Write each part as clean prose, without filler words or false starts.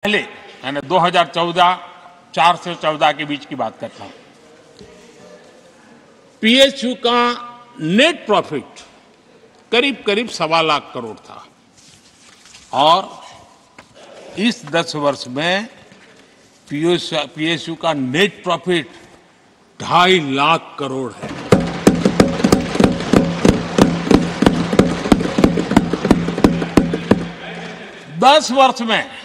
पहले मैंने 2014 4 से 14 के बीच की बात करता हूं। पीएसयू का नेट प्रॉफिट करीब करीब 1.25 लाख करोड़ था और इस 10 वर्ष में पीएसयू का नेट प्रॉफिट 2.5 लाख करोड़ है। दस वर्ष में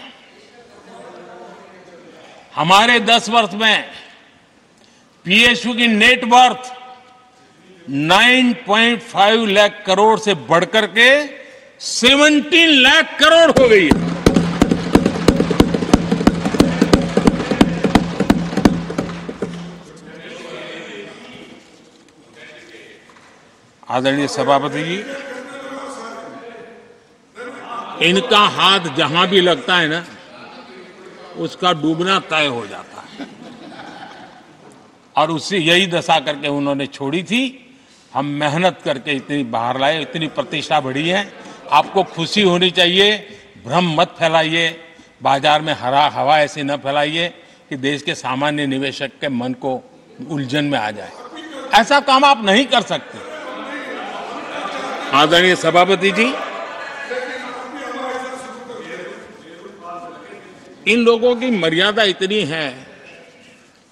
हमारे 10 वर्ष में पीएसयू की नेट वर्थ 9.5 लाख करोड़ से बढ़कर के 17 लाख करोड़ हो गई है। आदरणीय सभापति जी, इनका हाथ जहां भी लगता है ना, उसका डूबना तय हो जाता है और उससे यही दशा करके उन्होंने छोड़ी थी। हम मेहनत करके इतनी बाहर लाए, इतनी प्रतिष्ठा बढ़ी है। आपको खुशी होनी चाहिए, भ्रम मत फैलाइए, बाजार में हवा ऐसी न फैलाइए कि देश के सामान्य निवेशक के मन को उलझन में आ जाए। ऐसा काम आप नहीं कर सकते। आदरणीय सभापति जी, इन लोगों की मर्यादा इतनी है,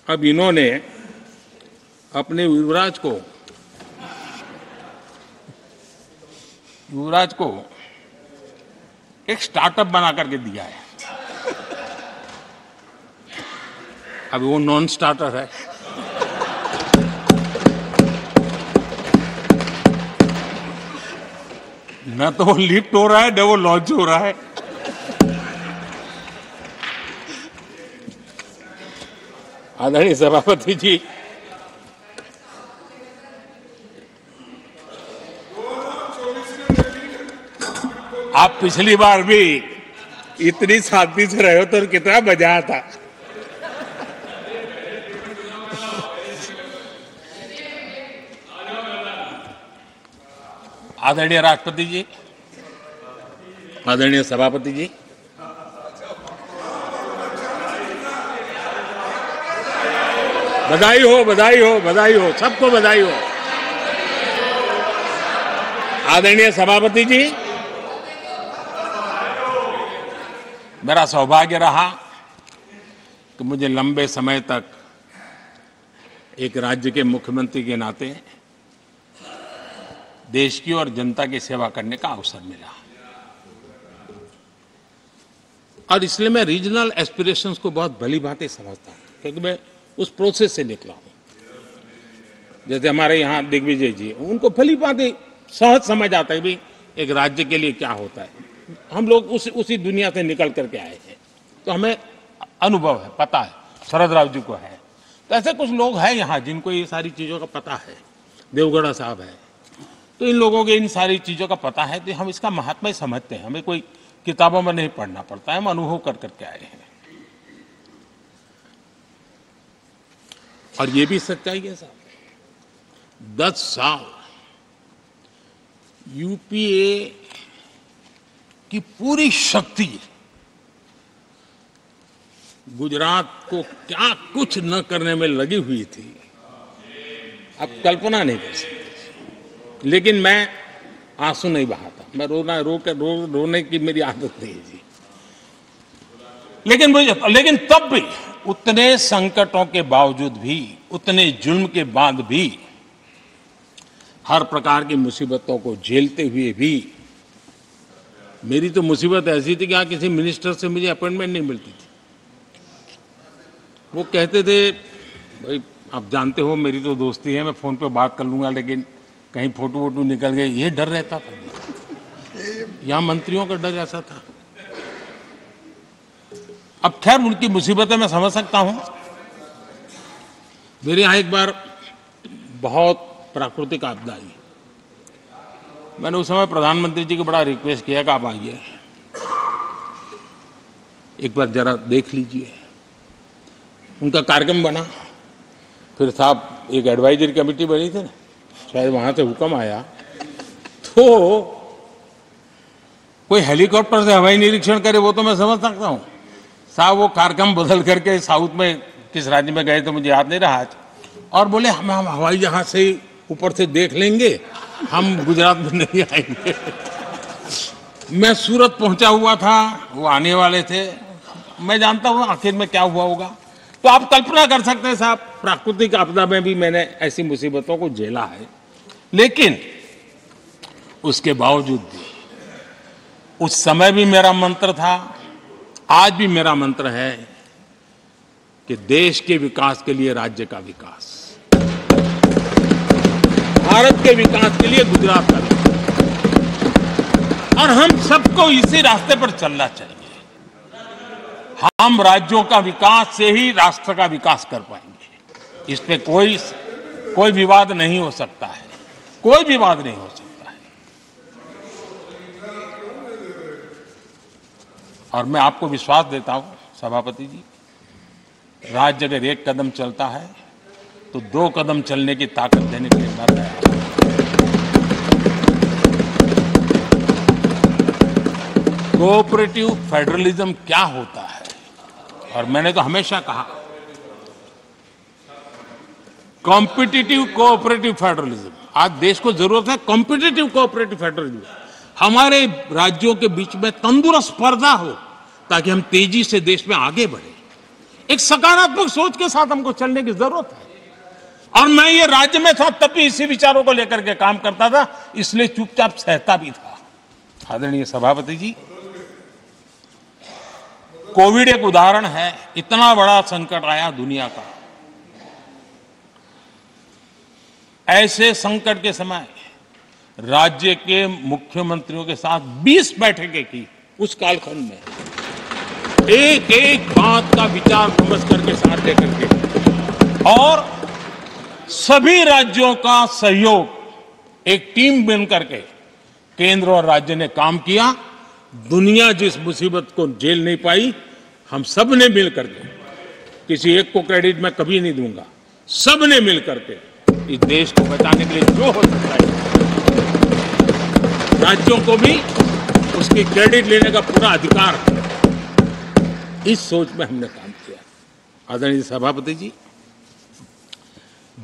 अब इन्होंने अपने युवराज को एक स्टार्टअप बना करके दिया है। अब वो नॉन स्टार्टर है। न तो वो लिफ्ट हो रहा है, न वो लॉन्च हो रहा है। आदरणीय सभापति जी, आप पिछली बार भी इतनी शांति से रहे हो तो कितना मजा आता। आदरणीय राष्ट्रपति जी, आदरणीय सभापति जी, बधाई हो, बधाई हो, बधाई हो, सबको बधाई हो। आदरणीय सभापति जी, मेरा सौभाग्य रहा कि मुझे लंबे समय तक एक राज्य के मुख्यमंत्री के नाते देश की और जनता की सेवा करने का अवसर मिला और इसलिए मैं रीजनल एस्पिरेशंस को बहुत भली भांति समझता हूं, क्योंकि मैं उस प्रोसेस से निकला हूं। जैसे हमारे यहाँ दिग्विजय जी, उनको भली भांति सहज समझ आता है भी एक राज्य के लिए क्या होता है। हम लोग उसी दुनिया से निकल करके आए हैं, तो हमें अनुभव है, पता है। शरद राव जी को है, तो ऐसे कुछ लोग हैं यहाँ जिनको ये सारी चीजों का पता है। देवगढ़ा साहब है, तो इन लोगों के इन सारी चीजों का पता है, तो हम इसका महात्मा ही समझते हैं। हमें कोई किताबों में नहीं पढ़ना पड़ता है, हम अनुभव कर करके आए हैं। और ये भी सच्चाई है साहब, 10 साल यूपीए की पूरी शक्ति गुजरात को क्या कुछ न करने में लगी हुई थी, आप कल्पना नहीं कर सकते। लेकिन मैं आंसू नहीं बहाता, मैं रोने की मेरी आदत नहीं है जी। लेकिन तब भी उतने संकटों के बावजूद भी, उतने जुल्म के बाद भी, हर प्रकार की मुसीबतों को झेलते हुए भी, मेरी तो मुसीबत ऐसी थी कि यहाँ किसी मिनिस्टर से मुझे अपॉइंटमेंट नहीं मिलती थी। वो कहते थे, भाई आप जानते हो मेरी तो दोस्ती है, मैं फोन पे बात कर लूंगा, लेकिन कहीं फोटो वोटो निकल गए, ये डर रहता था। यहाँ मंत्रियों का डर ऐसा था। अब खैर उनकी मुसीबतें मैं समझ सकता हूं। मेरे यहाँ एक बार बहुत प्राकृतिक आपदा आई। मैंने उस समय प्रधानमंत्री जी को बड़ा रिक्वेस्ट किया कि आप आइए, एक बार जरा देख लीजिए। उनका कार्यक्रम बना, फिर साहब एक एडवाइजरी कमेटी बनी थी ना, शायद वहां से हुक्म आया, तो कोई हेलीकॉप्टर से हवाई निरीक्षण करे वो तो मैं समझ सकता हूं। साहब वो कार्यक्रम बदल करके साउथ में किस राज्य में गए तो मुझे याद नहीं रहा आज, और बोले हम हवाई जहाज से ऊपर से देख लेंगे, हम गुजरात में नहीं आएंगे। मैं सूरत पहुंचा हुआ था, वो आने वाले थे, मैं जानता हूं आखिर में क्या हुआ होगा। तो आप कल्पना कर सकते हैं साहब, प्राकृतिक आपदा में भी मैंने ऐसी मुसीबतों को झेला है, लेकिन उसके बावजूद भी उस समय भी मेरा मंत्र था, आज भी मेरा मंत्र है कि देश के विकास के लिए राज्य का विकास, भारत के विकास के लिए गुजरात का विकास, और हम सबको इसी रास्ते पर चलना चाहिए। हम राज्यों का विकास से ही राष्ट्र का विकास कर पाएंगे। इस पे कोई विवाद नहीं हो सकता है, कोई विवाद नहीं हो सकता है। और मैं आपको विश्वास देता हूं सभापति जी, राज्य अगर एक कदम चलता है तो 2 कदम चलने की ताकत देने के लिए मैं तैयार हूं। कोऑपरेटिव फेडरलिज्म क्या होता है, और मैंने तो हमेशा कहा कॉम्पिटिटिव कोऑपरेटिव फेडरलिज्म। आज देश को जरूरत है कॉम्पिटिटिव कोऑपरेटिव फेडरलिज्म। हमारे राज्यों के बीच में तंदुरुस्त स्पर्धा हो ताकि हम तेजी से देश में आगे बढ़े। एक सकारात्मक सोच के साथ हमको चलने की जरूरत है। और मैं ये राज्य में था तब भी इसी विचारों को लेकर के काम करता था, इसलिए चुपचाप सहता भी था। आदरणीय सभापति जी, कोविड एक उदाहरण है। इतना बड़ा संकट आया दुनिया का, ऐसे संकट के समय राज्य के मुख्यमंत्रियों के साथ 20 बैठकें की उस कालखंड में, एक एक बात का विचार विमर्श करके साथ लेकर के, और सभी राज्यों का सहयोग, एक टीम बन करके केंद्र और राज्य ने काम किया। दुनिया जिस मुसीबत को झेल नहीं पाई, हम सब ने मिल करके, किसी एक को क्रेडिट मैं कभी नहीं दूंगा, सब ने मिल करके इस देश को बचाने के लिए जो हो सकता है, राज्यों को भी उसकी क्रेडिट लेने का पूरा अधिकार है। इस सोच में हमने काम किया। आदरणीय सभापति जी,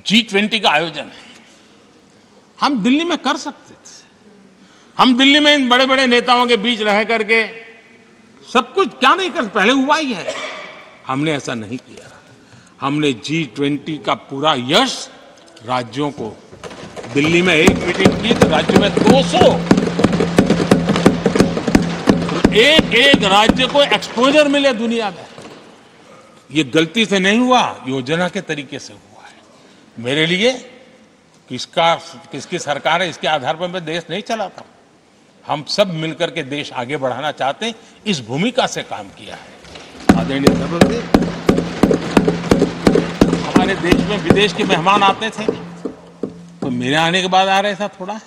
G20 का आयोजन हम दिल्ली में कर सकते थे। हम दिल्ली में इन बड़े बड़े नेताओं के बीच रह करके सब कुछ क्या नहीं कर, पहले हुआ ही है। हमने ऐसा नहीं किया। हमने G20 का पूरा यश राज्यों को, दिल्ली में एक मीटिंग की तो राज्य में 200, एक एक राज्य को एक्सपोजर मिले दुनिया में। ये गलती से नहीं हुआ, योजना के तरीके से हुआ है। मेरे लिए किसकी सरकार है इसके आधार पर मैं देश नहीं चलाता। हम सब मिलकर के देश आगे बढ़ाना चाहते हैं, इस भूमिका से काम किया है। आदरणीय सभापति, हमारे देश में विदेश के मेहमान आते थे तो मेरे आने के बाद आ रहे था, थोड़ा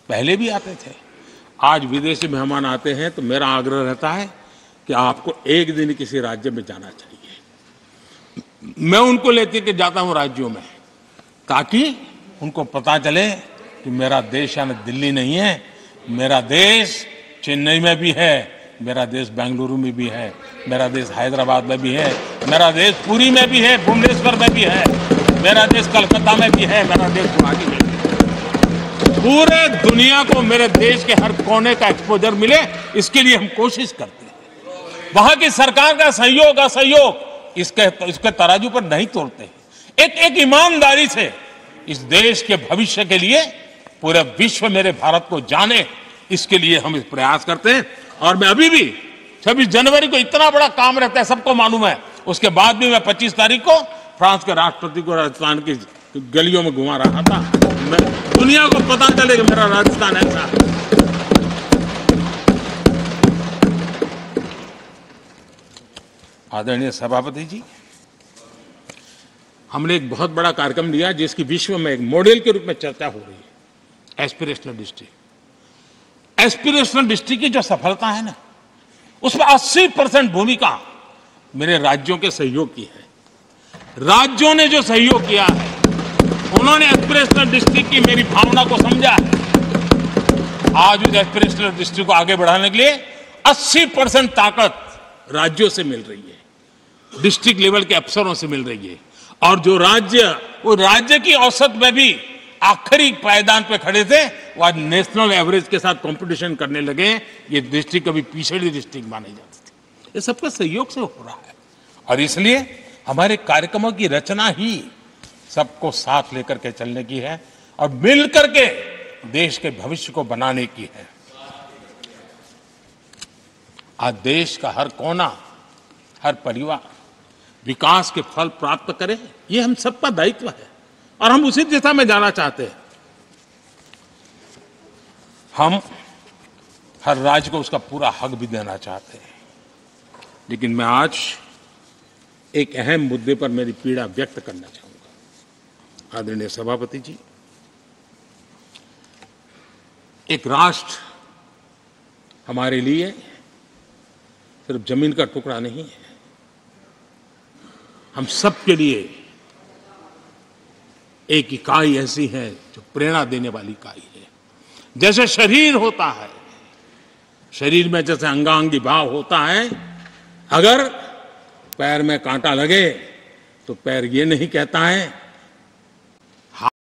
पहले भी आते थे। आज विदेशी मेहमान आते हैं तो मेरा आग्रह रहता है कि आपको एक दिन किसी राज्य में जाना चाहिए। मैं उनको लेते के जाता हूं राज्यों में, ताकि उनको पता चले कि मेरा देश यानी दिल्ली नहीं है, मेरा देश चेन्नई में भी है, मेरा देश बेंगलुरु में भी है, मेरा देश हैदराबाद में भी है, मेरा देश पुरी में भी है, भुवनेश्वर में भी है, मेरा देश कलकत्ता में भी है, मेरा देश गुवाहाटी में भी है। पूरे दुनिया को मेरे देश के हर कोने का एक्सपोजर मिले, इसके लिए हम कोशिश करते हैं। वहां की सरकार का सहयोग असहयोग इसके तराजू पर नहीं तोड़ते। एक ईमानदारी से इस देश के भविष्य के लिए पूरे विश्व मेरे भारत को जाने, इसके लिए हम इस प्रयास करते हैं। और मैं अभी भी 26 जनवरी को इतना बड़ा काम रहता है, सबको मालूम है। उसके बाद भी मैं 25 तारीख को फ्रांस के राष्ट्रपति को राजस्थान की गलियों में घुमा रहा था। मैं दुनिया को पता चले कि मेरा राजस्थान ऐसा है। आदरणीय सभापति जी, हमने एक बहुत बड़ा कार्यक्रम लिया जिसकी विश्व में एक मॉडल के रूप में चर्चा हो रही है, एस्पिरेशनल डिस्ट्रिक्ट। एस्पिरेशनल डिस्ट्रिक्ट की जो सफलता है ना, उसमें 80% भूमिका मेरे राज्यों के सहयोग की है। राज्यों ने जो सहयोग किया है, उन्होंने एस्पिरेशनल डिस्ट्रिक्ट की मेरी भावना को समझा है। आज उस एस्पिरेशनल डिस्ट्रिक्ट को आगे बढ़ाने के लिए 80% ताकत राज्यों से मिल रही है, डिस्ट्रिक्ट लेवल के अफसरों से मिल रही है। और जो राज्य वो राज्य की औसत में भी आखिरी पायदान पे खड़े थे, वो आज नेशनल एवरेज के साथ कंपटीशन करने लगे। ये डिस्ट्रिक्ट कभी पिछड़ी डिस्ट्रिक्ट माने जाते थे। ये सबका सहयोग से हो रहा है और इसलिए हमारे कार्यक्रमों की रचना ही सबको साथ लेकर के चलने की है और मिल करके देश के भविष्य को बनाने की है। आज देश का हर कोना, हर परिवार विकास के फल प्राप्त करे, ये हम सबका दायित्व है और हम उसी दिशा में जाना चाहते हैं। हम हर राज्य को उसका पूरा हक भी देना चाहते हैं। लेकिन मैं आज एक अहम मुद्दे पर मेरी पीड़ा व्यक्त करना चाहूंगा। आदरणीय सभापति जी, एक राष्ट्र हमारे लिए सिर्फ जमीन का टुकड़ा नहीं है, हम सबके लिए एक इकाई ऐसी है जो प्रेरणा देने वाली इकाई है। जैसे शरीर होता है, शरीर में जैसे अंगांगी भाव होता है, अगर पैर में कांटा लगे तो पैर ये नहीं कहता है